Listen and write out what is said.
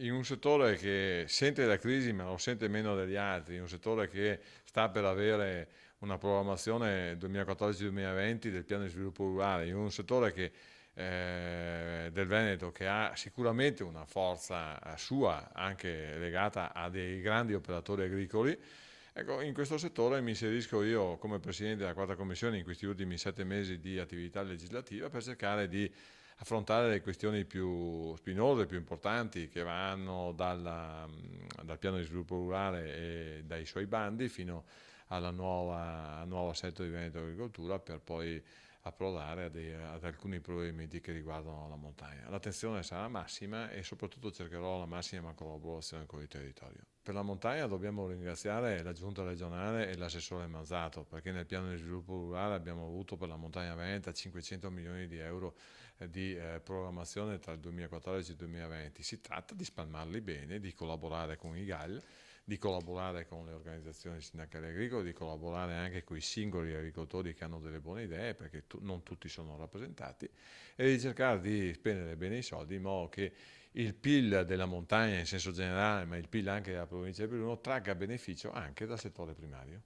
in un settore che sente la crisi ma lo sente meno degli altri, in un settore che sta per avere una programmazione 2014-2020 del piano di sviluppo rurale, in un settore del Veneto che ha sicuramente una forza sua anche legata a dei grandi operatori agricoli. Ecco, in questo settore mi inserisco io come Presidente della Quarta Commissione in questi ultimi 7 mesi di attività legislativa per cercare di affrontare le questioni più spinose, più importanti che vanno dal piano di sviluppo rurale e dai suoi bandi fino al nuovo assetto di Veneto Agricoltura per poi approdare ad alcuni provvedimenti che riguardano la montagna. L'attenzione sarà massima e soprattutto cercherò la massima collaborazione con il territorio. Per la montagna dobbiamo ringraziare la giunta regionale e l'assessore Manzato perché nel piano di sviluppo rurale abbiamo avuto per la montagna veneta 500 milioni di euro di programmazione tra il 2014 e il 2020. Si tratta di spalmarli bene, di collaborare con i GAL, di collaborare con le organizzazioni sindacali agricole, di collaborare anche con i singoli agricoltori che hanno delle buone idee, perché non tutti sono rappresentati, e di cercare di spendere bene i soldi in modo che il PIL della montagna in senso generale, ma il PIL anche della provincia di Belluno, tragga beneficio anche dal settore primario.